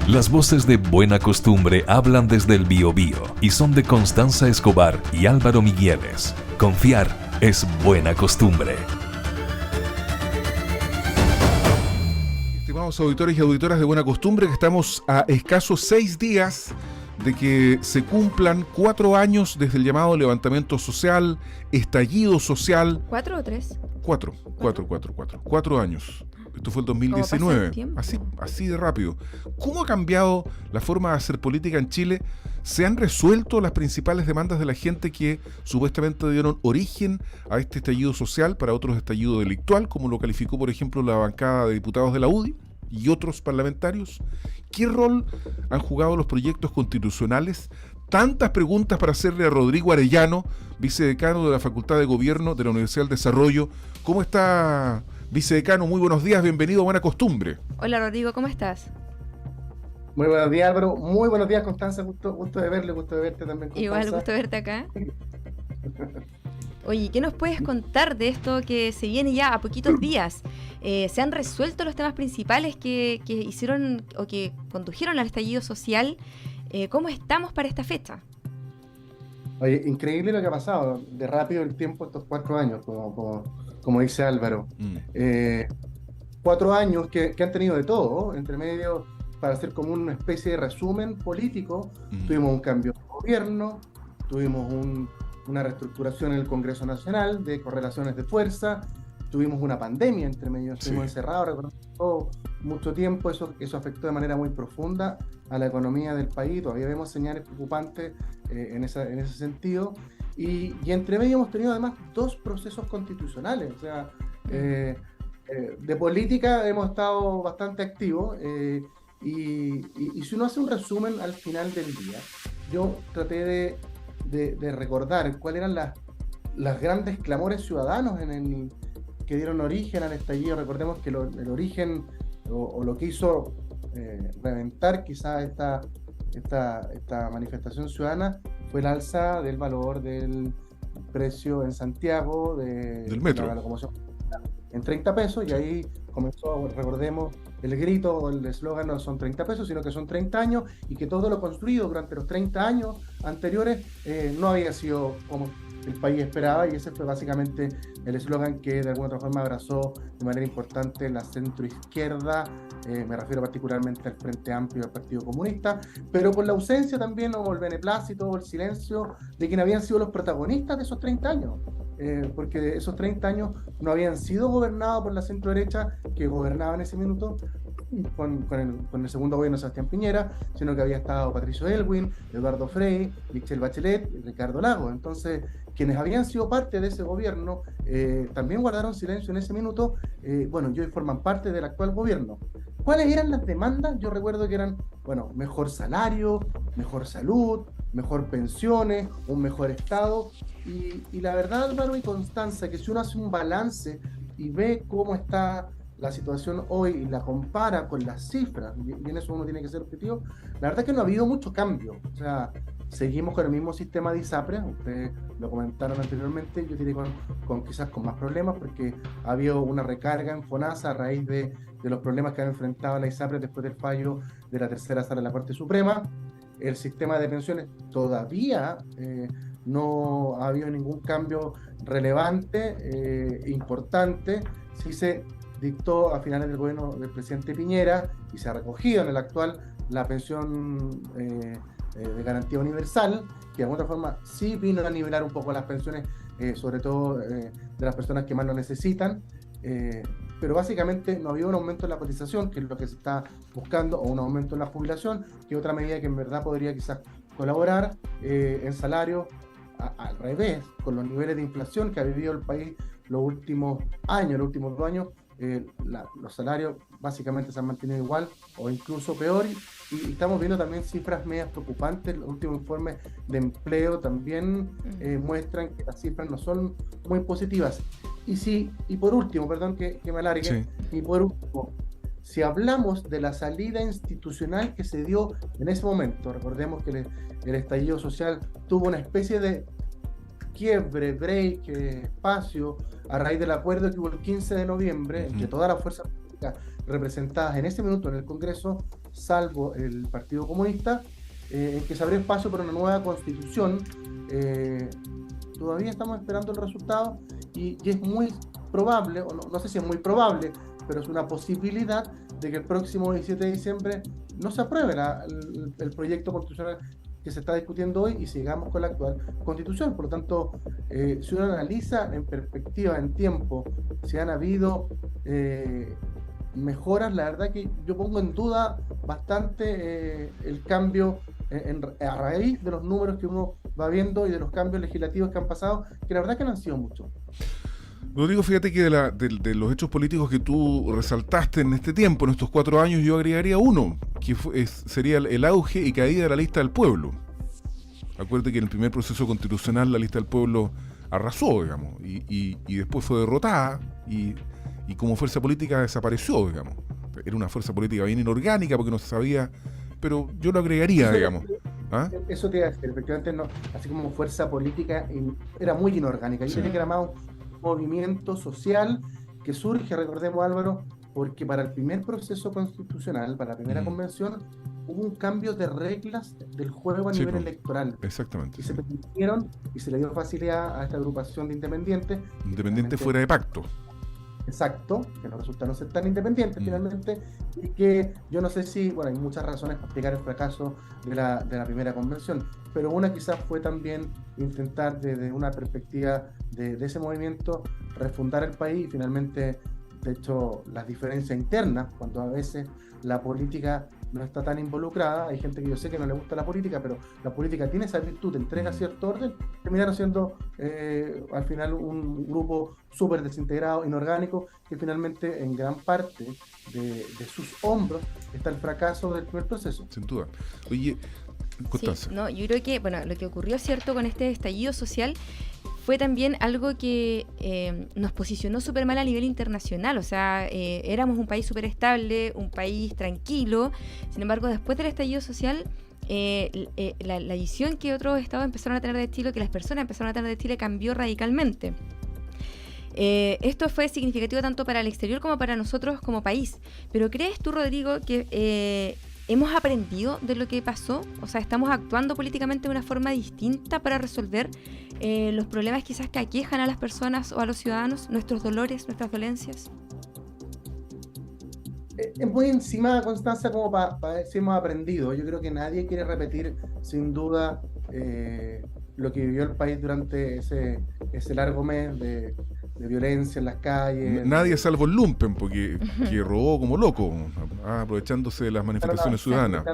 Las voces de Buena Costumbre hablan desde el Biobío y son de Constanza Escobar y Álvaro Migueles. Confiar es buena costumbre. Estimados auditores y auditoras de Buena Costumbre, que estamos a escasos 6 días de que se cumplan 4 años desde el llamado levantamiento social, estallido social. ¿4 o 3? 4 años. Esto fue el 2019. Así de rápido. ¿Cómo ha cambiado la forma de hacer política en Chile? ¿Se han resuelto las principales demandas de la gente que supuestamente dieron origen a este estallido social, para otros estallido delictual, como lo calificó, por ejemplo, la bancada de diputados de la UDI y otros parlamentarios? ¿Qué rol han jugado los proyectos constitucionales? Tantas preguntas para hacerle a Rodrigo Arellano, vicedecano de la Facultad de Gobierno de la Universidad del Desarrollo. ¿Cómo está, vicedecano? Muy buenos días, bienvenido a Buena Costumbre. Hola Rodrigo, ¿cómo estás? Muy buenos días, Álvaro. Muy buenos días, Constanza. Gusto de verle, gusto de verte también, Constanza. Igual, gusto de verte acá. Oye, ¿qué nos puedes contar de esto que se viene ya a poquitos días? ¿Se han resuelto los temas principales que hicieron o que condujeron al estallido social? ¿Cómo estamos para esta fecha? Oye, increíble lo que ha pasado, de rápido el tiempo estos 4 años, como dice Álvaro. 4 años que han tenido de todo, entre medio, para hacer como una especie de resumen político. Tuvimos un cambio de gobierno, tuvimos una reestructuración en el Congreso Nacional de correlaciones de fuerza, tuvimos una pandemia entre medio, estuvimos encerrados, recordamos, mucho tiempo. Eso afectó de manera muy profunda a la economía del país. Todavía vemos señales preocupantes en ese sentido, y entre medio hemos tenido además 2 procesos constitucionales. O sea, de política hemos estado bastante activos, y si uno hace un resumen al final del día, yo traté de recordar cuáles eran las grandes clamores ciudadanos que dieron origen al estallido. Recordemos que el origen o lo que hizo reventar quizás esta manifestación ciudadana fue el alza del valor del precio en Santiago del metro, de la locomoción en 30 pesos, y ahí comenzó, recordemos, el grito o el eslogan: no son 30 pesos, sino que son 30 años, y que todo lo construido durante los 30 años anteriores no había sido como el país esperaba, y ese fue básicamente el eslogan que de alguna otra forma abrazó de manera importante la centroizquierda. Me refiero particularmente al Frente Amplio y al Partido Comunista, pero con la ausencia también, o el beneplácito o el silencio de quienes habían sido los protagonistas de esos 30 años. Porque esos 30 años no habían sido gobernados por la centro-derecha que gobernaba en ese minuto con el segundo gobierno de Sebastián Piñera, sino que había estado Patricio Aylwin, Eduardo Frei, Michelle Bachelet y Ricardo Lagos. Entonces, quienes habían sido parte de ese gobierno también guardaron silencio en ese minuto, y hoy forman parte del actual gobierno. ¿Cuáles eran las demandas? Yo recuerdo que eran, mejor salario, mejor salud, mejor pensiones, un mejor estado, y la verdad, Álvaro y Constanza, que si uno hace un balance y ve cómo está la situación hoy y la compara con las cifras, y en eso uno tiene que ser objetivo, la verdad es que no ha habido mucho cambio. O sea, seguimos con el mismo sistema de ISAPRE, ustedes lo comentaron anteriormente. Yo diría quizás con más problemas, porque ha habido una recarga en FONASA a raíz de los problemas que han enfrentado la ISAPRE después del fallo de la tercera sala de la Corte Suprema. El sistema de pensiones todavía no ha habido ningún cambio relevante, importante. Sí se dictó a finales del gobierno del presidente Piñera, y se ha recogido en el actual la pensión de garantía universal, que de alguna forma sí vino a nivelar un poco las pensiones, sobre todo de las personas que más lo necesitan, pero básicamente no ha habido un aumento en la cotización, que es lo que se está buscando, o un aumento en la jubilación, que es otra medida que en verdad podría quizás colaborar en salario. Al revés, con los niveles de inflación que ha vivido el país los últimos 2 años, los salarios básicamente se han mantenido igual o incluso peor, y estamos viendo también cifras medias preocupantes. Los últimos informes de empleo también muestran que las cifras no son muy positivas. Y por último, perdón que me alargue, sí. Y por último, si hablamos de la salida institucional que se dio en ese momento, recordemos que el estallido social tuvo una especie de quiebre, break, espacio, a raíz del acuerdo que hubo el 15 de noviembre, entre todas las fuerzas políticas representadas en ese minuto en el Congreso, salvo el Partido Comunista, en que se abrió espacio para una nueva constitución. Todavía estamos esperando el resultado y es muy probable, o no sé si es muy probable, pero es una posibilidad de que el próximo 17 de diciembre no se apruebe el proyecto constitucional que se está discutiendo hoy y sigamos con la actual constitución. Por lo tanto, si uno analiza en perspectiva, en tiempo, si han habido mejoras, la verdad que yo pongo en duda bastante el cambio a raíz de los números que uno va viendo y de los cambios legislativos que han pasado, que la verdad que no han sido muchos. Rodrigo, fíjate que de los hechos políticos que tú resaltaste en este tiempo, en estos 4 años, yo agregaría uno, que sería el auge y caída de la Lista del Pueblo. Acuérdate que en el primer proceso constitucional la Lista del Pueblo arrasó, digamos, y después fue derrotada y como fuerza política desapareció, digamos. Era una fuerza política bien inorgánica porque no se sabía, pero yo lo agregaría, digamos. ¿Ah? Eso te iba a decir, efectivamente, no, así como fuerza política era muy inorgánica. Yo tenía que era más un movimiento social que surge, recordemos, Álvaro, porque para el primer proceso constitucional, para la primera convención, hubo un cambio de reglas del juego a nivel electoral. Exactamente. Y se permitieron y se le dio facilidad a esta agrupación de independientes. Independientes fuera de pacto. Exacto, que no resultaron ser tan independientes finalmente, y que yo no sé si, bueno, hay muchas razones para explicar el fracaso de la primera convención, pero una quizás fue también intentar desde una perspectiva de ese movimiento refundar el país y finalmente, de hecho, las diferencias internas, cuando a veces la política no está tan involucrada, hay gente que yo sé que no le gusta la política, pero la política tiene esa virtud, entrega cierto orden, terminaron siendo al final un grupo súper desintegrado, inorgánico, que finalmente en gran parte de sus hombros está el fracaso del primer proceso. Sin duda. Oye, Constanza. Sí, no, yo creo que, bueno, lo que ocurrió, cierto, con este estallido social fue también algo que nos posicionó súper mal a nivel internacional. O sea, éramos un país súper estable, un país tranquilo. Sin embargo, después del estallido social, la visión que otros estados empezaron a tener de Chile, que las personas empezaron a tener de Chile, cambió radicalmente. Esto fue significativo tanto para el exterior como para nosotros como país. Pero ¿crees tú, Rodrigo, que hemos aprendido de lo que pasó? O sea, ¿estamos actuando políticamente de una forma distinta para resolver los problemas quizás que aquejan a las personas o a los ciudadanos, nuestros dolores, nuestras dolencias? Es muy encima, Constanza, como para ver si hemos aprendido. Yo creo que nadie quiere repetir, sin duda, lo que vivió el país durante ese largo mes de violencia en las calles. Nadie salvo el lumpen, porque que robó como loco, aprovechándose de las manifestaciones ciudadanas.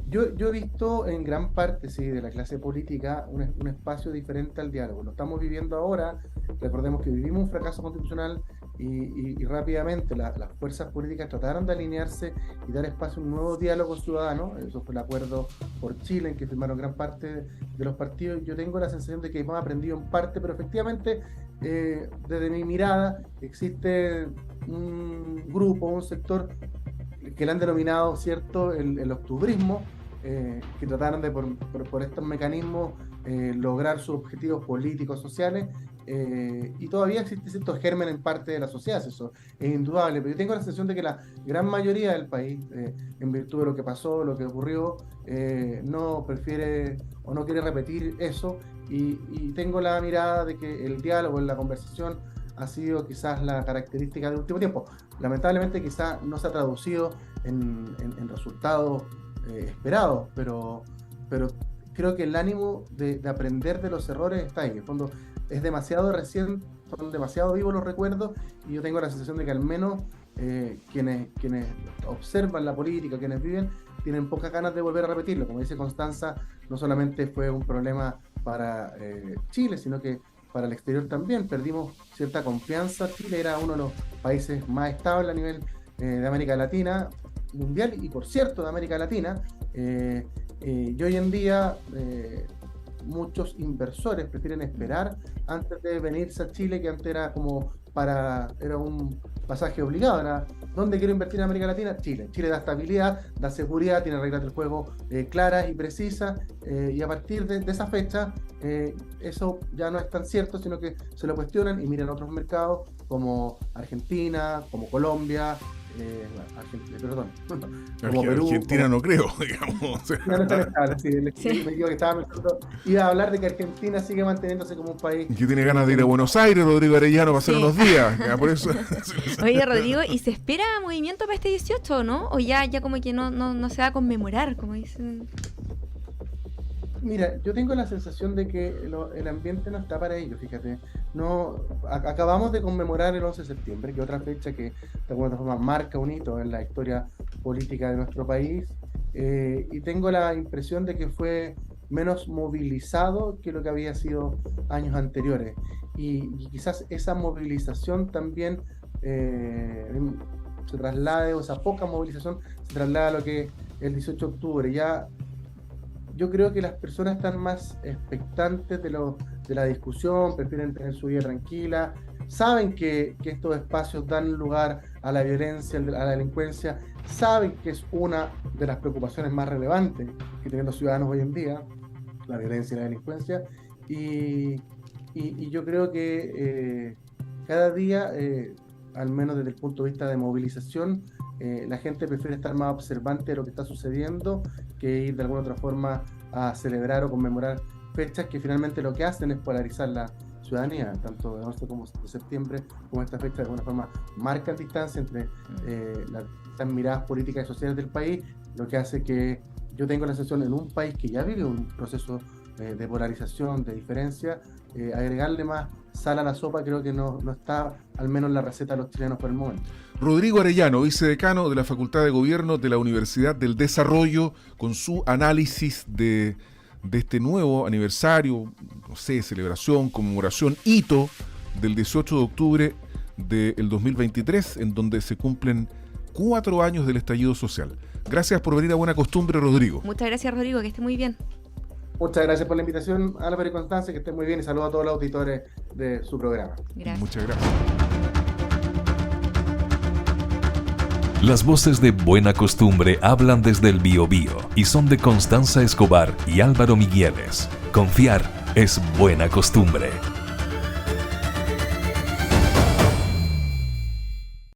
Yo he visto en gran parte, sí, de la clase política un espacio diferente al diálogo. Lo estamos viviendo ahora. Recordemos que vivimos un fracaso constitucional y rápidamente las fuerzas políticas trataron de alinearse y dar espacio a un nuevo diálogo ciudadano. Eso fue el acuerdo por Chile, en que firmaron gran parte de los partidos. Yo tengo la sensación de que hemos aprendido en parte, pero efectivamente, desde mi mirada, existe un grupo, un sector que le han denominado, ¿cierto?, el octubrismo, que trataron de por estos mecanismos lograr sus objetivos políticos, sociales, y todavía existe cierto germen en parte de la sociedad, eso es indudable, pero yo tengo la sensación de que la gran mayoría del país, en virtud de lo que pasó, lo que ocurrió, no prefiere o no quiere repetir eso, y tengo la mirada de que el diálogo, la conversación, ha sido quizás la característica del último tiempo. Lamentablemente quizás no se ha traducido en resultados esperados, pero creo que el ánimo de aprender de los errores está ahí. En el fondo es demasiado reciente, son demasiado vivos los recuerdos, y yo tengo la sensación de que al menos quienes observan la política, quienes viven, tienen pocas ganas de volver a repetirlo. Como dice Constanza, no solamente fue un problema para Chile, sino que para el exterior también. Perdimos cierta confianza. Chile era uno de los países más estables a nivel de América Latina, mundial, y por cierto de América Latina, y hoy en día muchos inversores prefieren esperar antes de venirse a Chile, que antes era era un pasaje obligado. Era, ¿dónde quiero invertir en América Latina? Chile. Chile da estabilidad, da seguridad, tiene reglas del juego claras y precisas, y a partir de esa fecha eso ya no es tan cierto, sino que se lo cuestionan y miran otros mercados como Argentina, como Colombia, perdón. Como Perú, Argentina no creo, digamos. Iba a hablar de que Argentina sigue manteniéndose como un país. Que tiene ganas de ir a Buenos Aires, Rodrigo Arellano, pasar unos días. Por eso. Oye, Rodrigo, ¿y se espera movimiento para este 18, no? ¿O ya como que no se va a conmemorar, como dicen? Mira, yo tengo la sensación de que el ambiente no está para ello, fíjate. Acabamos de conmemorar el 11 de septiembre, que es otra fecha que de alguna forma marca un hito en la historia política de nuestro país, y tengo la impresión de que fue menos movilizado que lo que había sido años anteriores. Y quizás esa movilización también se traslade, o esa poca movilización se traslada a lo que el 18 de octubre. Ya yo creo que las personas están más expectantes de la discusión, prefieren tener su vida tranquila, saben que estos espacios dan lugar a la violencia, a la delincuencia, saben que es una de las preocupaciones más relevantes que tienen los ciudadanos hoy en día, la violencia y la delincuencia, y yo creo que cada día, al menos desde el punto de vista de movilización, la gente prefiere estar más observante de lo que está sucediendo que ir de alguna otra forma a celebrar o conmemorar fechas que finalmente lo que hacen es polarizar la ciudadanía, tanto de 11 como de septiembre, como esta fecha de alguna forma marcan distancia entre las miradas políticas y sociales del país, lo que hace que yo tengo la sensación en un país que ya vive un proceso de polarización, de diferencia, agregarle más sal a la sopa creo que no está al menos en la receta de los chilenos por el momento. Rodrigo Arellano, vicedecano de la Facultad de Gobierno de la Universidad del Desarrollo, con su análisis de este nuevo aniversario, no sé, celebración, conmemoración, hito del 18 de octubre del 2023, en donde se cumplen 4 años del estallido social. Gracias por venir a Buena Costumbre, Rodrigo. Muchas gracias, Rodrigo, que esté muy bien. Muchas gracias por la invitación, Álvaro y Constanza, que estén muy bien, y saludos a todos los auditores de su programa. Gracias. Muchas gracias. Las voces de Buena Costumbre hablan desde el Biobío y son de Constanza Escobar y Álvaro Migueles. Confiar es buena costumbre.